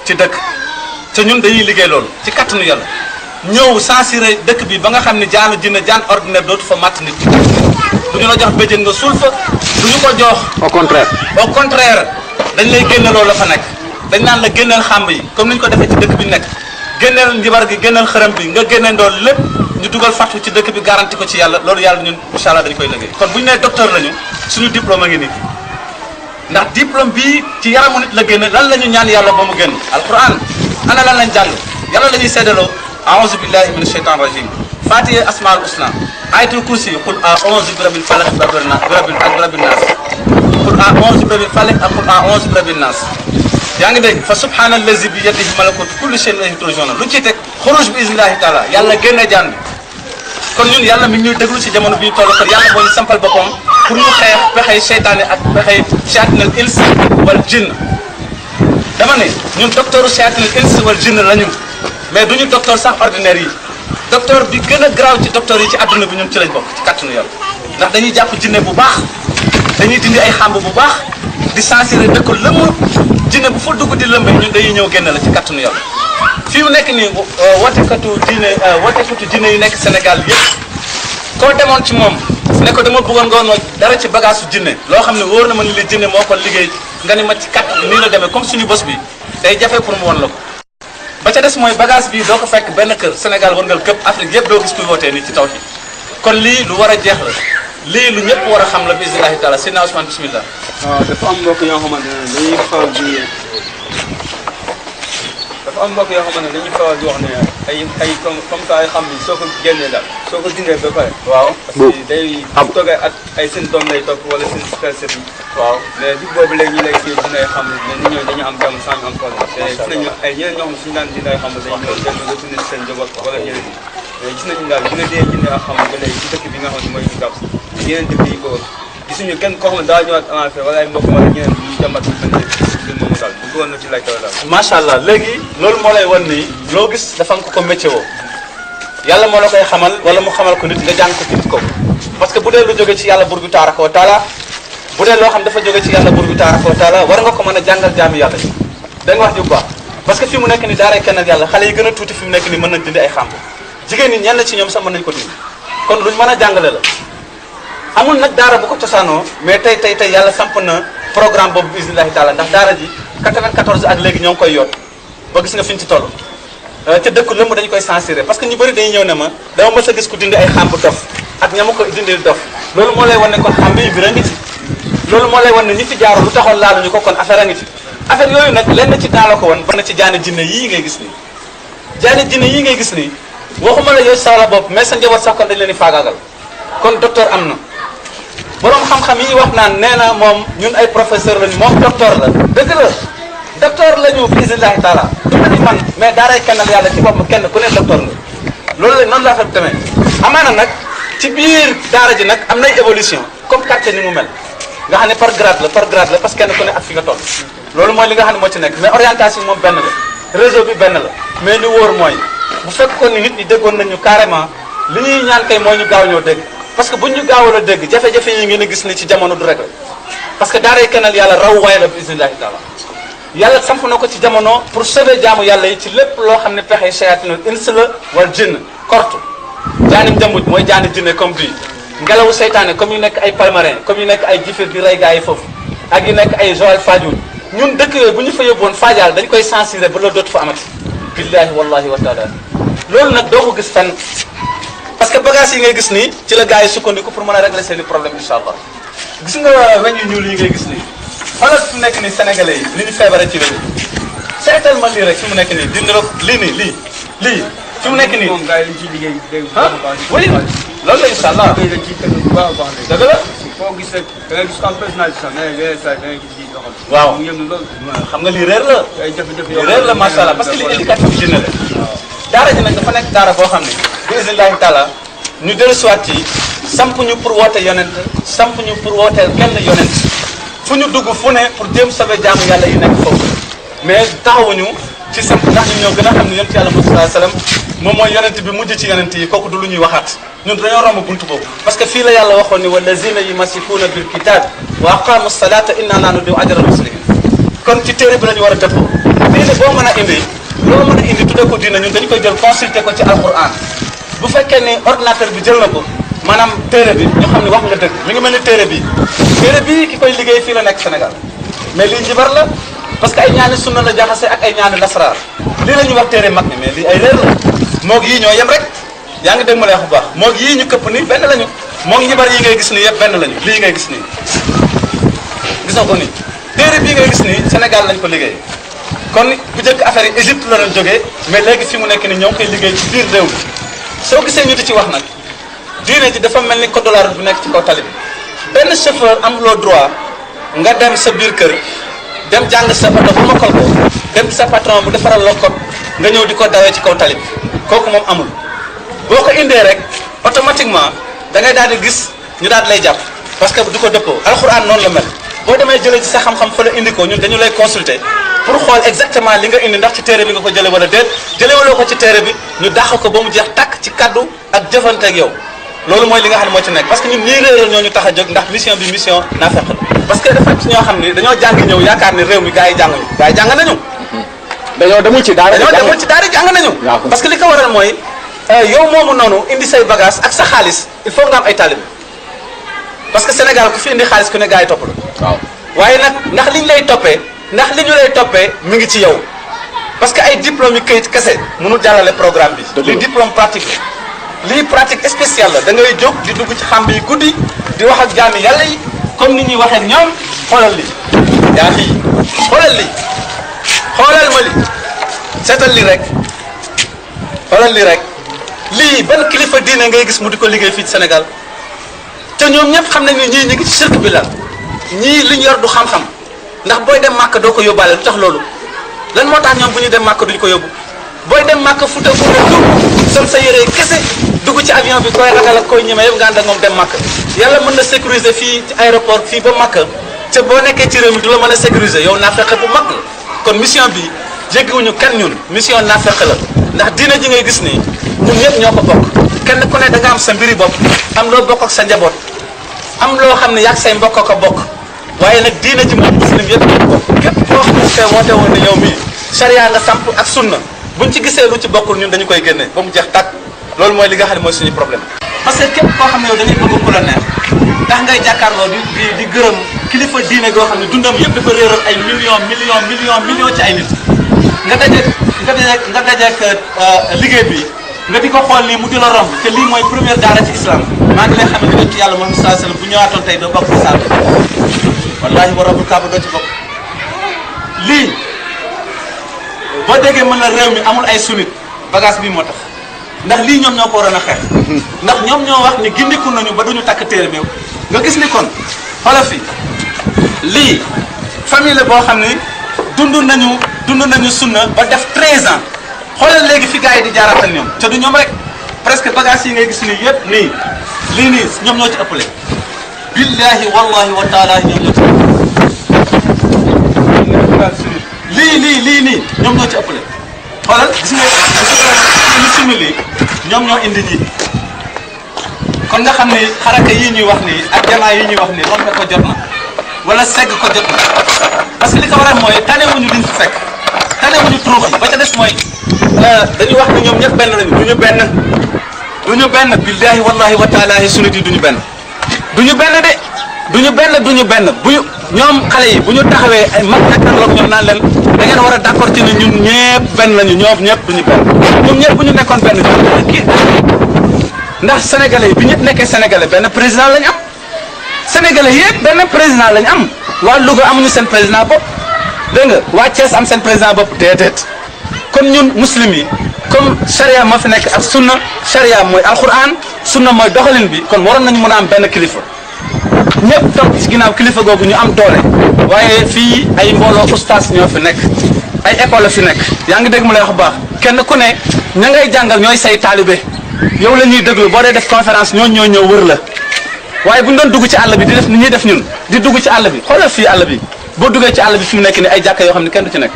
ci dëkk te ñun dañuy liggéey loolu ci kattanu yàlla ñëw censuré dëkk bi ba nga xam ne jaanu jinne jaan ordinaire dootu fa matt nit ci du ñu la jox béjjën nga suul fa du ñu ko jox au contraire dañ lay génne loolu la fa nekk dañ naan la génneel xàmb yi comme ni ñu ko defee ci dëkk bi nekk génneel njibar gi génneel xërëm bi nga génneel ndool lépp ñu dugal fàttu ci dëkk bi garanti ko ci yàlla loolu yàlla ñun incha allah dañu koy liggéey kon bu ñu nee docteur lañu suñu diplôme a ngi nii ndax diplôme bii ci yaramu nit la génne lan la ñu ñaan yàlla ba mu génn alquran ana lan lañ jàng yàlla la ñuy seddaloo a'uuzu billahi min asheytan rajim fatiha asmaul husna ayatul kursi qul a'uuzu bi rabbil falaq ak rabbin nas qul a'uuzu bi rabbil falaq ak qul a'uuzu bi rabbin nas yaa ngi dégg fa subhanallazi bi yadihi malakutu kulli shay'in ilayhi turja'un lu ci teg xuruj bi iznillahi taala yàlla génne jaan bi kon ñun yàlla mi ngi ñuy déglu ci jamono bi ñu toll kon yàlla moo ñu sampal boppam pour ñu xeex pexey seytaane ak pexey shayatinal ins wal jinn dama ne ñun docteuru shayatinal ins wal jinn la ñu mais duñu docteur sax ordinaire yi docteur bi gën a garaaw ci docteur yi ci adduna bi ñun ci lañ bokk ci kàttanu yàlla ndax dañuy jàpp jinne bu baax dañuy dindi ay xàmb bu baax di censurer dëkk lëmm jinne bu fa dugg di lëmbe ñun dañuy ñëw génn la ci kàttanu yàlla fii mu nekk nii wotekatu jinne yi nekk Sénégal yëpp koo demoon ci moom ne ko dama bëggoon nga woon dara ci bagage su jinne loo xam ne wóor na ma ni li jinne moo ko liggéey nga ni ma ci kat nii la demee comme suñu bos bi day jafe pour mu won la ko ba ca des mooy bagage bi doo ko fekk benn kër Sénégal warngal këpp Afrique yëpp doo gis kuy wootee nii ci tawhid kon lii lu war a jeex la lii lu ñëpp war a xam la bi iznillahi taala Seydina Ousmane bismillah. waaw dafa am mbokk yoo xamante ne dañuy faral di wax ne ay comme ça ay xam ni soo ko génnee daal soo ko dindee ba pare. waaw parce que day toogee at ay seen doom lay topp wala seen sët yi. waaw mais bi boobu léegi ñu lay kii dina xam ne nit ñooñu dañu am jàmm sans ñu am problème. te gis nañu ay ñeneen ñoo xam ne suñu daan dina xam ne dañu ñëw dellu retourné seen njaboot wala ñeneen ñi mais gis nañu daal dina dee dina xam ba léegi ci dëkk bi nga xam ne mooy ñu gàpp yeneen dëkk yi ko gisuñu kenn koo xam ne daa ñëwaat avancé wala ay mbokk wala ñeneen ñu jàmbat macha allah léegi loolu moo lay wan ni loo gis dafa am ko métier woo yàlla moo la koy xamal wala mu xamal ko nit nga jàng ko ci nit ko parce que bu dee lu jóge ci yàlla buur bi tabaraka wa taala bu dee loo xam dafa jóge ci yàlla buur bi tabaraka wa taala war nga ko mën a jàngal jaami yàlla yi da nga wax ji bu baax parce que fi mu nekk ni daaray kennal yàlla xale yi gën a tuuti fi mu nekk ni mën nañ dindi ay xàmb jigéen ñi ñenn ci ñoom sax mën nañ ko dindi kon luñ mën a jàngale la amul nag daara bu ko cosaanoo mais tey yàlla samp na programme boobu bi iznillahi taala ndax daara ji 94 ak léegi ñoo ngi koy yoot ba gis nga fi ñu ci toll te dëkk lëmm dañu koy censurer parce que ñu bëri dañuy ñëw ne ma dama mës a gis ku dindi ay xàmb dof ak ña ma ko dindi dof loolu moo lay wan ne kon xàmb yi mbir a ngi ci loolu moo lay wan ne ñi fi jaarul lu taxoon laaluñu ko kon affaire a ngi ci affaire yooyu nag lenn ci daa la ko woon ba na ci jaani jinne yii ngay gis nii jaani jinne yii ngay gis nii waxuma la yow sa la bopp mais sa njaboot sax kon dañ leen di faagaagal kon docteur am na borom xam-xam yi wax naan nee na moom ñun ay professeur lañu moom docteur la dëgg la docteur lañu bi iznillahi taala du ma ni man mais daaray kennal yàlla ci boppam kenn ku ne docteur nga loolu la noonu laa fa demee amaana nag ci biir daara ji nag am nay évolution comme quartier ni mu mel nga xam ne par grade la parce que kenn ku ne ak fi nga toll loolu mooy li nga xam ne moo ci nekk mais orientation moom benn la réseau bi benn la mais li wóor mooy bu fekkoon ni nit ñi déggoon nañu carrément li ñuy ñaan kay mooy ñu gaaw ñoo dégg parce que buñ ñu gaawal a dégg jafe-jafe yi ngeen a gis ni ci jamono du rek parce que daaray kennal yàlla raw waay la bi iznillahi taala yàlla samp na ko ci jamono pour sauver jaamu yàlla yi ci lépp loo xam ne pexe shayatinul ins la wal jinn kortu jaanim jambuj mooy jaani jinne comme bii ngelawu seytaane comme yu nekk ay palmarin comme yu nekk ay jifir di rey gaa yi foofu ak yu nekk ay Joal Fadiouth ñun dëkk yooyu bu ñu fa yóbboon Fadial dañ koy censurer ba loolu dootu fa amati billahi wallahi wa taala loolu nag doo ko gis fenn parce que bagage yi ngay gis nii ci la gars yi sukkandiku pour mën a régler seen i problème incha allah gis nga weñ yu ñuul yi ngay gis nii xoolal fi mu nekk nii sénégalais yi li ñu feebaree ci weñ seetal ma lii rek fi mu nekk nii dindi rek lii fi mu nekk nii moom gars yi dañ ciy liggéey oui loolu la incha allah dañ ciy tënk bu baax a baax dëgg la foo gis rek da ngay gis comme personnalité sax mais léeg-léeg sax da ngay gis di doxal waaw mu yëm loolu xam nga lii réer la ay jafe-jafe lii réer la macha allah parce que lii éducation jinne la daara ji nag dafa nekk daara boo xam ne bi iznillahi taala ñu dellu siwaat ci samp ñu pour woote yonent samp ñu pour wooteel kenn yonent fu ñu dugg fu ne pour jéem sauver jaamu yàlla yi nekk foofu mais taxawuñu ci samp ndax ñun ñoo gën a xam ne yonent yàlla Muhammad sallallahu alayhi wasallam moom mooy yonent bi mujj ci yonent yi kooku du lu ñuy waxaat ñun dañoo romb buntu boobu parce que fii la yàlla waxoon ni wallazina yumassikuuna bil kitab wa aqamu salata inna la nudiu ajra muslimin kon ci téere bi la ñu war a dëppoo diine boo mën a indi loo mën a indi tuddee ko diine ñun dañu koy jël consulter ko ci alquran bu fekkee ni ordinateur bi jël na ko maanaam téere bi ñu xam ne wax nga dëgg mi ngi mel ni téere bii ki koy liggéey fii la nekk Sénégal mais lii njibar la parce que ay ñaani sunna la jaxase ak ay ñaani lasraar lii la ñuy wax téere mag ni mais lii ay réer la moog yii ñoo yem rek yaa ngi dégg ma lay wax bu baax moog yii ñu këpp ni benn lañu moog njibar yi ngay gis nii yëpp benn lañu lii ngay gis nii gis nga ko nii téere bii ngay gis nii Sénégal lañ ko liggéey kon bu njëkk affaire yi Égypte la doon jógee mais léegi fi mu nekk ni ñoo ngi koy liggéey ci biir réew mi soo gisee ñu di ci wax nag diine ji dafa mel ni code de la route bu nekk ci kaw tali bi benn chauffeur amuloo droit nga dem sa biir kër dem jàng sa oto ba mokkal ko dem sa patron mu defaral la code nga ñëw di ko dawee ci kaw tali bi kooku moom amul boo ko indee rek automatiquement da ngay daal di gis ñu daal di lay jàpp parce que du ko dëppoo alxuraan noonu la mel boo demee jëlee ci sa xam-xam fa la indi ko ñun dañu lay consulter pour xool exactement li nga indi ndax ci téere bi nga ko jëlee wala déet jëlewaloo ko ci téere bi ñu dàq ko ba mu jeex tàkk ci kaddu ak jëfante ak yow loolu mooy li nga xam ne moo ci nekk parce que ñun ñii réeral ñoo ñu tax a jóg ndax mission bi mission naafeq la parce que dafa ci ñoo xam ni dañoo jàng ñëw yaakaar ne réew mi gars yi jànguñu gars yi jàng nañu dañoo demul ci daara jàng nañu parce que li ko waral mooy yow moomu noonu indi say bagage ak sa xaalis il faut nga am ay talib parce que Sénégal ku fi indi xaalis ku ne gars yi topp la waaw waaye nag ndax li ñu lay toppee mi ngi ci yow parce que ay diplôme yi këyit kese mënul jàllale programme bi li diplôme pratique lii pratique spéciale la da ngay jóg di dugg ci xamb yi guddi di wax ak jaami yàlla yi comme ni ñuy waxee ak ñoom xoolal li yaa fii xoolal ma li seetal li rek xoolal li rek lii ban kilifa diine ngay gis mu di ko liggéey fii ci Sénégal te ñoom ñëpp xam nañ ne ñii ñu ngi ci sirk bi la ñii li ñu yor du xam-xam ndax booy dem màkk doo ko yóbbaale lu tax loolu lan moo tax ñoom bu ñu dem màkk duñu ko yóbbu booy dem màkk futa futa dugg sol sa yére kese dugg ci avion bi koy ragal ak koy ñeme yëpp nga ànd ak moom dem màkk yàlla mën na sécuriser fii ci aéroport fii ba màkk te boo nekkee ci réew mi du la mën a sécuriser yow naafeq bu mag la kon mission bi jéggiwuñu kenn ñun mission naafeq la ndax diina ji ngay gis nii ñun ñëpp ñoo ko bokk kenn ku ne da nga am sa mbiri bopp am loo bokk ak sa njaboot am loo xam ne yàgg say mbokk ko bokk waaye nag diina ji moom muslim yëpp ñoo ko bokk képp koo xam ne tey woote woon ne yow mii charia nga samp ak sunna buñ ci gisee lu ci bokkul ñun dañu koy génne ba mu jeex tàkk loolu mooy li nga xam ne mooy suñu problème parce que képp koo xam ne yow dañuy bëgg ku la neex ndax ngay jàkkaarloo di gërëm kilifa diine goo xam ne dundam yëpp dafa réeral ay millions ci ay nit nga dajeek liggéey bi nga di ko xool lii mu di la romb te lii mooy première daara ci islam maa ngi lay xam ne ci yàlla Muhammad sallallahu alayhi wasallam bu ñëwaatoon tey doo bokk ci saal wallahi wa rabbul kaaba doo ci bokk lii boo déggee mën la réew mi amul ay sunnit bagage bii moo tax ndax lii ñoom ñoo ko waroon a xeex ndax ñoom ñoo wax ni gindiku nañu ba duñu takk téere bi nga gis ni kon xoolal fi lii famille la boo xam ni dund nañu sunna ba def 13 ans xoolal léegi fi gars yi di jaaraatal ñoom te du ñoom rek presque bagage yi ngay gis nii yëpp nii lii nii ñoom ñoo ci ëppale billahi wallahi wa taala ñoom ñoo ci lii nii ñoom ñoo ci ëppale xoolal gis nga lu sumi lii ñoom ñoo indi ñii kon nga xam ni xaraka yii ñuy wax nii ak jamaa yi ñuy wax nii rompe ko jot na wala segg ko jot na parce que li ko waral mooy tanewuñu liñ fi fekk tanewuñu turuux yi ba ca des mooy dañuy wax ni ñoom ñëpp benn lañu duñu benn billahi wallahi wa taala sunnit yi duñu benn de duñu benn bu ñu ñoom xale yi bu ñu taxawee ay mag jàkkaarloog ñoom naan leen da ngeen war a d'accord ci ne ñun ñëpp benn lañu ñoom ñëpp duñu benn ñoom ñëpp bu ñu nekkoon benn kii ndax sénégalais yi bi ñëpp nekkee sénégalais benn président lañu am sénégalais yëpp benn président lañu am waa Louga amuñu seen président bopp dégg nga waa Thiès am seen président bopp déedéet kon ñun muslim yi comme charia moo fi nekk ak sunna charia mooy alquran sunna mooy doxalin bi kon waroon nañu mën a am benn kilifa ñëpp topp ci ginnaaw kilifa googu ñu am doole waaye fii ay mbooloo ustaas ñoo fi nekk ay école fi nekk yaa ngi dégg mu lay wax bu baax kenn ku ne ña ngay jàngal ñooy say taalibe yow la ñuy déglu boo dee def conférence ñoo ñëw wër la waaye bu ñu doon dugg ci àll bi di def ni ñuy def ñun di dugg ci àll bi xoolal fii àll bi boo duggee ci àll bi fi mu nekk ni ay jàkka yoo xam ne kenn du ci nekk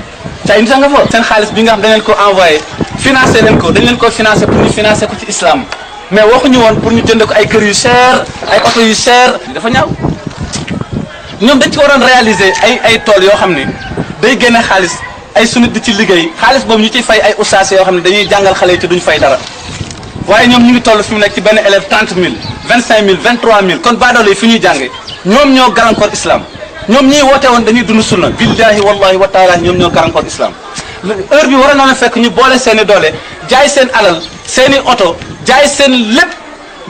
te ay nit a nga fa seen xaalis bi nga xam dañ leen ko envoyé financé leen ko dañ leen ko financé pour ñu financé ko ci islam mais waxuñu woon pour ñu jënd ko ay kër yu cher ay oto yu cher dafa ñaaw ñoom dañ ci waroon réaliser ay tool yoo xam ni day génne xaalis ay sunnit di ci liggéey xaalis boobu ñu ciy fay ay ustaas yoo xam ne dañuy jàngal xale yi te duñ fay dara waaye ñoom ñu ngi toll fi mu nekk ci benn élève 30 000 25 000 23 000 kon baadoolo yi fi ñuy jàngee ñoom ñoo gàllankoor islam ñoom ñiy woote woon dañuy dund sunna billahi wallahi wa taala ñoom ñoo gàllankoor islam heure bi war na fekk ñu boole seen i doole jaay seen alal seen i oto jaay seen lépp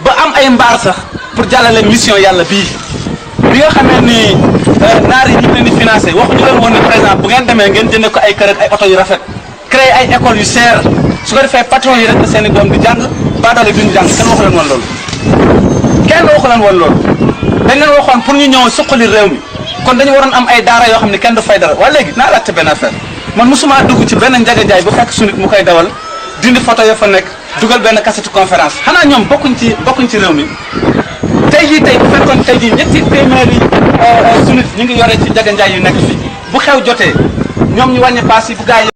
ba am ay mbaar sax pour jàllale mission yàlla bii bi nga xamee ni naar yi ñu ngi leen di financé waxuñu leen woon ne par exemple bu ngeen demee ngeen jënd ko ay kër ak ay oto yu rafet créer ay écoles yu seer su ko defee patron yi rek la seen i doom di jàng baadoole duñu jàng kenn waxu leen woon loolu kenn waxu leen woon loolu dañ leen waxoon pour ñu ñëw suqali réew mi kon dañu waroon am ay daara yoo xam ne kenn du fay dara waaye léegi naa laajte benn affaire man mosuma dugg ci benn njaga njaay bu fekk su nit mu koy dawal dindi photo ya fa nekk dugal benn cassette conférence xanaa ñoom bokkuñ ci réew mi tey jii bu fekkoon tey jii ñetti téeméeri su nit ñu ngi yore ci njaga njaay yu nekk fii bu xew jotee ñoom ñu wàññi paas yi bu gaa yi